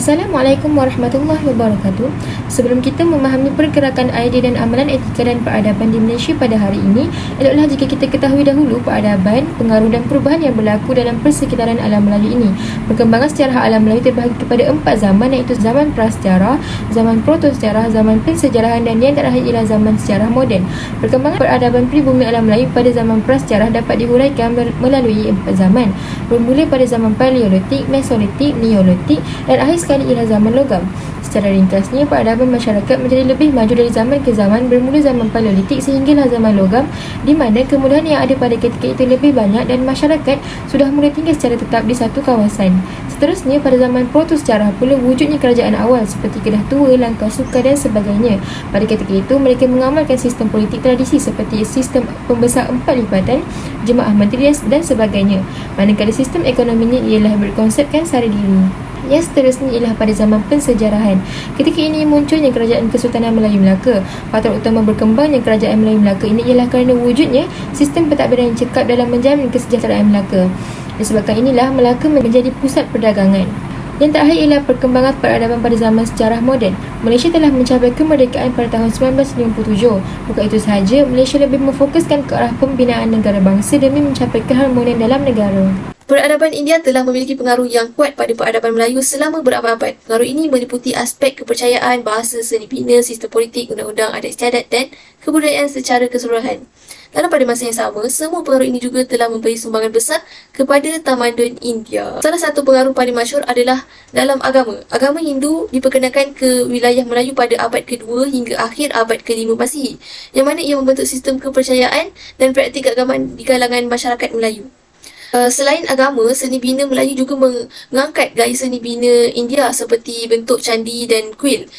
Assalamualaikum warahmatullahi wabarakatuh. Sebelum kita memahami pergerakan idea dan amalan etika dan peradaban di Malaysia pada hari ini, eloklah jika kita ketahui dahulu peradaban, pengaruh dan perubahan yang berlaku dalam persekitaran alam Melayu ini. Perkembangan sejarah alam Melayu terbahagi kepada 4 zaman, iaitu zaman prasejarah, zaman protosejarah, zaman pensejarahan dan yang terakhir ialah zaman sejarah moden. Perkembangan peradaban pribumi alam Melayu pada zaman prasejarah dapat dihuraikan melalui 4 zaman, bermula pada zaman Paleolitik, Mesolitik, Neolitik dan akhir sekali ialah zaman logam. Secara ringkasnya, peradaban masyarakat menjadi lebih maju dari zaman ke zaman, bermula zaman Paleolitik sehinggalah zaman logam, di mana kemudahan yang ada pada ketika itu lebih banyak dan masyarakat sudah mula tinggal secara tetap di satu kawasan. Seterusnya, pada zaman protosejarah pula wujudnya kerajaan awal seperti Kedah Tua, Langkah Sukar dan sebagainya. Pada ketika itu, mereka mengamalkan sistem politik tradisi seperti sistem pembesar 4 lipatan, jemaah menteri dan sebagainya. Manakala sistem ekonominya ialah berkonsepkan sara diri. Yang seterusnya ialah pada zaman pensejarahan. Ketika ini munculnya kerajaan Kesultanan Melayu Melaka. Faktor utama berkembangnya kerajaan Melayu Melaka ini ialah kerana wujudnya sistem pentadbiran yang cekap dalam menjamin kesejahteraan Melaka. Disebabkan inilah Melaka menjadi pusat perdagangan. Yang terakhir ialah perkembangan peradaban pada zaman sejarah moden. Malaysia telah mencapai kemerdekaan pada tahun 1957. Bukan itu sahaja, Malaysia lebih memfokuskan ke arah pembinaan negara bangsa demi mencapai keharmonian dalam negara. Peradaban India telah memiliki pengaruh yang kuat pada peradaban Melayu selama berabad-abad. Pengaruh ini meliputi aspek kepercayaan, bahasa, seni bina, sistem politik, undang-undang, adat istiadat dan kebudayaan secara keseluruhan. Dalam pada masa yang sama, semua pengaruh ini juga telah memberi sumbangan besar kepada tamadun India. Salah satu pengaruh paling masyhur adalah dalam agama. Agama Hindu diperkenalkan ke wilayah Melayu pada abad ke-2 hingga akhir abad ke-5 Masihi, yang mana ia membentuk sistem kepercayaan dan praktik keagamaan di kalangan masyarakat Melayu. Selain agama, seni bina Melayu juga mengangkat gaya seni bina India seperti bentuk candi dan kuil.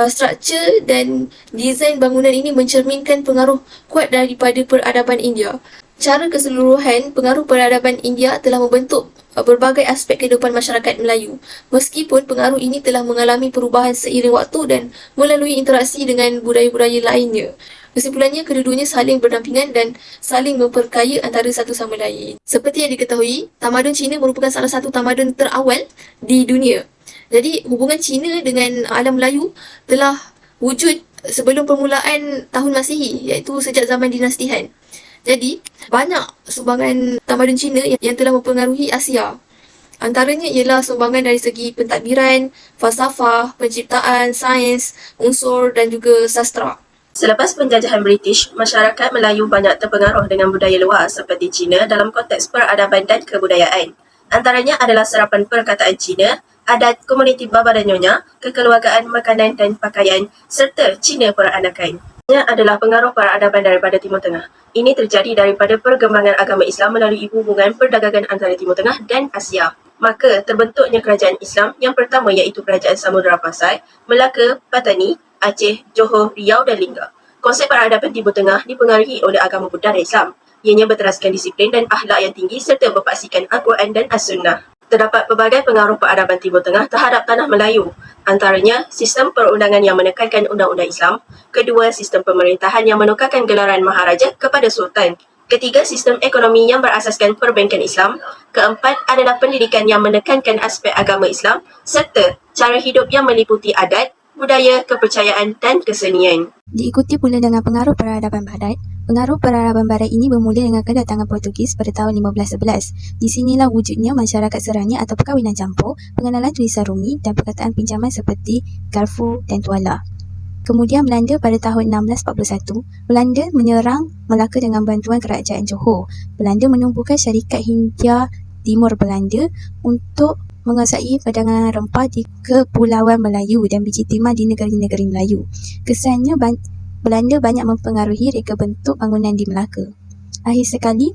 Struktur dan desain bangunan ini mencerminkan pengaruh kuat daripada peradaban India. Secara keseluruhan, pengaruh peradaban India telah membentuk berbagai aspek kehidupan masyarakat Melayu. Meskipun pengaruh ini telah mengalami perubahan seiring waktu dan melalui interaksi dengan budaya-budaya lainnya. Kesimpulannya, kedua-duanya saling berdampingan dan saling memperkaya antara satu sama lain. Seperti yang diketahui, tamadun Cina merupakan salah satu tamadun terawal di dunia. Jadi, hubungan Cina dengan alam Melayu telah wujud sebelum permulaan tahun Masihi, iaitu sejak zaman dinasti Han. Jadi, banyak sumbangan tamadun Cina yang telah mempengaruhi Asia. Antaranya ialah sumbangan dari segi pentadbiran, falsafah, penciptaan, sains, unsur dan juga sastra. Selepas penjajahan British, masyarakat Melayu banyak terpengaruh dengan budaya luar seperti Cina dalam konteks peradaban dan kebudayaan. Antaranya adalah serapan perkataan Cina, adat komuniti baba dan nyonya, kekeluargaan, makanan dan pakaian, serta Cina peranakan. Ini adalah pengaruh peradaban daripada Timur Tengah. Ini terjadi daripada perkembangan agama Islam melalui hubungan perdagangan antara Timur Tengah dan Asia. Maka terbentuknya kerajaan Islam yang pertama iaitu Kerajaan Samudra Pasai, Melaka, Patani, Aceh, Johor, Riau dan Lingga. Konsep peradaban Timur Tengah dipengaruhi oleh agama Buddha dan Islam. Ianya berteraskan disiplin dan akhlak yang tinggi serta berpaksikan Al-Quran dan As-Sunnah. Terdapat pelbagai pengaruh peradaban Timur Tengah terhadap tanah Melayu. Antaranya, sistem perundangan yang menekankan undang-undang Islam. Kedua, sistem pemerintahan yang menukarkan gelaran Maharaja kepada Sultan. Ketiga, sistem ekonomi yang berasaskan perbankan Islam. Keempat adalah pendidikan yang menekankan aspek agama Islam serta cara hidup yang meliputi adat, budaya, kepercayaan dan kesenian. Diikuti pula dengan pengaruh peradaban Barat. Pengaruh peradaban Barat ini bermula dengan kedatangan Portugis pada tahun 1511. Di sinilah wujudnya masyarakat seranya atau perkahwinan campur, pengenalan tulisan Rumi dan perkataan pinjaman seperti garfu dan tuala. Kemudian Belanda pada tahun 1641, Belanda menyerang Melaka dengan bantuan kerajaan Johor. Belanda menumbuhkan syarikat Hindia Timur Belanda untuk menguasai perdagangan rempah di Kepulauan Melayu dan biji timah di negeri-negeri Melayu. Kesannya Belanda banyak mempengaruhi reka bentuk bangunan di Melaka. Akhir sekali,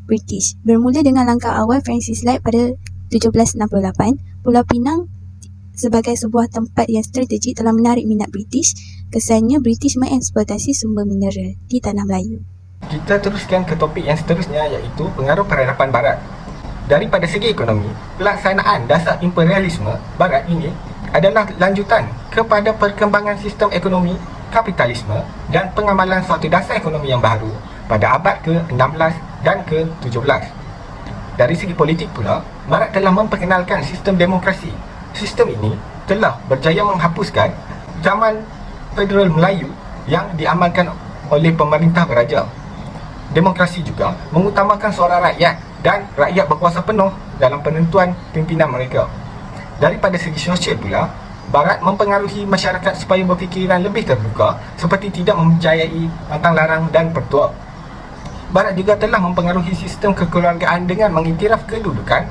British. Bermula dengan langkah awal Francis Light pada 1768, Pulau Pinang sebagai sebuah tempat yang strategik telah menarik minat British. Kesannya British mengeksploitasi sumber mineral di tanah Melayu. Kita teruskan ke topik yang seterusnya iaitu pengaruh peradaban Barat. Daripada segi ekonomi, pelaksanaan dasar imperialisme Barat ini adalah lanjutan kepada perkembangan sistem ekonomi kapitalisme dan pengamalan suatu dasar ekonomi yang baru pada abad ke-16 dan ke-17. Dari segi politik pula, Barat telah memperkenalkan sistem demokrasi Sistem ini telah berjaya menghapuskan zaman federal Melayu yang diamalkan oleh pemerintah beraja. Demokrasi juga mengutamakan suara rakyat dan rakyat berkuasa penuh dalam penentuan pimpinan mereka. Daripada segi sosial pula, Barat mempengaruhi masyarakat supaya berfikiran lebih terbuka seperti tidak mempercayai pantang larang dan pertua. Barat juga telah mempengaruhi sistem kekeluargaan dengan mengiktiraf kedudukan,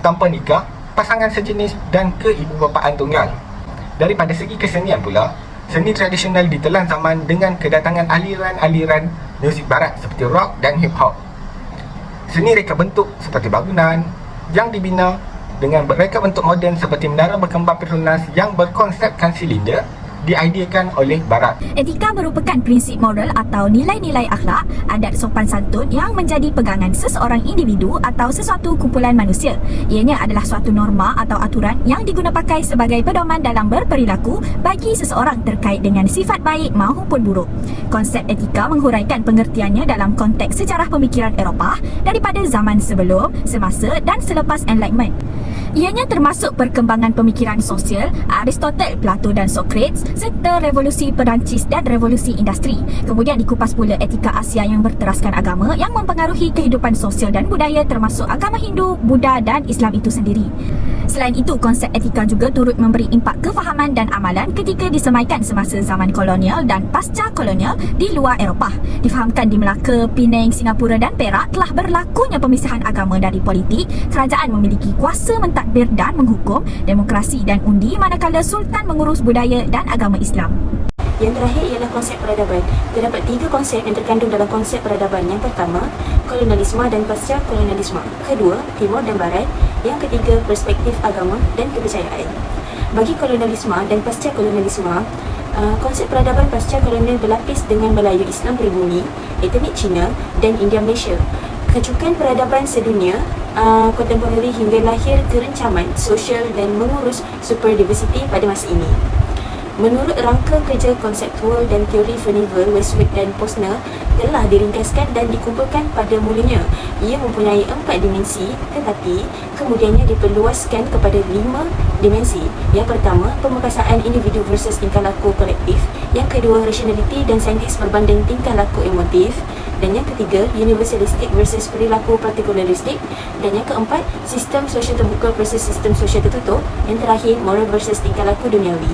tanpa nikah, pasangan sejenis dan keibubapaan tunggal. Daripada segi kesenian pula, seni tradisional ditelan zaman dengan kedatangan aliran-aliran muzik barat seperti rock dan hip hop. Seni reka bentuk seperti bangunan yang dibina dengan reka bentuk moden seperti menara berkembang Petronas yang berkonsepkan silinder diideakan oleh Barat. Etika merupakan prinsip moral atau nilai-nilai akhlak, adat sopan santun yang menjadi pegangan seseorang individu atau sesuatu kumpulan manusia. Ianya adalah suatu norma atau aturan yang diguna pakai sebagai pedoman dalam berperilaku bagi seseorang terkait dengan sifat baik maupun buruk. Konsep etika menghuraikan pengertiannya dalam konteks sejarah pemikiran Eropah daripada zaman sebelum, semasa dan selepas Enlightenment. Ianya termasuk perkembangan pemikiran sosial Aristotle, Plato dan Socrates serta revolusi Perancis dan revolusi industri. Kemudian dikupas pula etika Asia yang berteraskan agama yang mempengaruhi kehidupan sosial dan budaya termasuk agama Hindu, Buddha dan Islam itu sendiri. Selain itu, konsep etika juga turut memberi impak kefahaman dan amalan ketika disemaikan semasa zaman kolonial dan pasca kolonial di luar Eropah. Difahamkan di Melaka, Penang, Singapura dan Perak telah berlakunya pemisahan agama dari politik. Kerajaan memiliki kuasa mentadbir dan menghukum, demokrasi dan undi, manakala Sultan mengurus budaya dan agama Islam. Yang terakhir ialah konsep peradaban. Terdapat 3 konsep yang terkandung dalam konsep peradaban. Yang pertama, kolonialisme dan pasca kolonialisme. Kedua, Timur dan Barat. Yang ketiga, perspektif agama dan kepercayaan. Bagi kolonialisme dan pasca kolonialisme, konsep peradaban pasca kolonial berlapis dengan Melayu Islam pribumi, etnik Cina dan India Malaysia. Kejukan peradaban sedunia kontemporari hingga lahir kerencaman sosial dan mengurus superdiversity pada masa ini. Menurut rangka kerja konseptual dan teori Furnival, Westwood dan Posner telah diringkaskan dan dikumpulkan pada mulanya. Ia mempunyai 4 dimensi tetapi kemudiannya diperluaskan kepada 5 dimensi. Yang pertama, pemekasaan individu versus tingkah laku kolektif. Yang kedua, rationality dan saintis berbanding tingkah laku emotif. Dan yang ketiga, universalistik versus perilaku partikularistik. Dan yang keempat, sistem sosial terbuka versus sistem sosial tertutup. Yang terakhir, moral versus tingkah laku duniawi.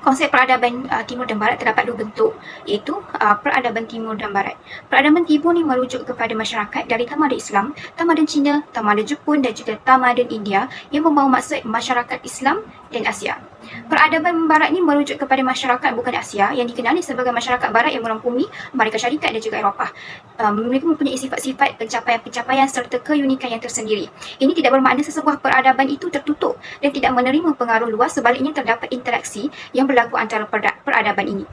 Konsep peradaban Timur dan Barat terdapat 2 bentuk, iaitu peradaban Timur dan Barat. Peradaban Timur ni merujuk kepada masyarakat dari tamadun Islam, tamadun Cina, tamadun Jepun dan juga tamadun India yang membawa maksud masyarakat Islam dan Asia. Peradaban Barat ni merujuk kepada masyarakat bukan Asia yang dikenali sebagai masyarakat Barat yang merangkumi Amerika Syarikat dan juga Eropah. Mereka mempunyai sifat-sifat pencapaian-pencapaian serta keunikan yang tersendiri. Ini tidak bermakna sesebuah peradaban itu tertutup dan tidak menerima pengaruh luar, sebaliknya terdapat interaksi yang berlaku antara peradaban ini.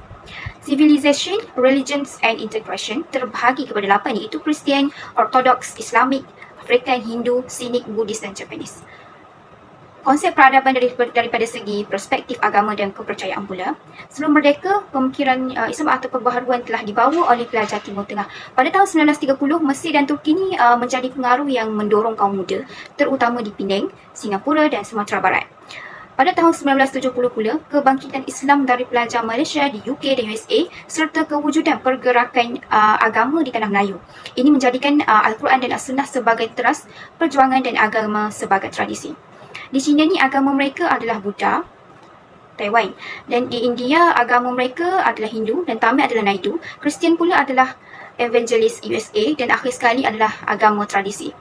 Civilization, Religions and Integration terbahagi kepada 8, iaitu Kristian, Ortodoks, Islamic, African, Hindu, Sinik, Buddhis dan Japanese. Konsep peradaban daripada segi perspektif agama dan kepercayaan pula. Sebelum merdeka, pemikiran Islam atau perbaharuan telah dibawa oleh pelajar Timur Tengah. Pada tahun 1930, Mesir dan Turki ini menjadi pengaruh yang mendorong kaum muda, terutama di Penang, Singapura dan Sumatera Barat. Pada tahun 1970 pula, kebangkitan Islam dari pelajar Malaysia di UK dan USA serta kewujudan pergerakan agama di tanah Melayu. Ini menjadikan Al-Quran dan As-Sunnah sebagai teras perjuangan dan agama sebagai tradisi. Di China ni agama mereka adalah Buddha, Taiwan. Dan di India agama mereka adalah Hindu dan Tamil adalah Naidu. Kristian pula adalah Evangelis USA dan akhir sekali adalah agama tradisi.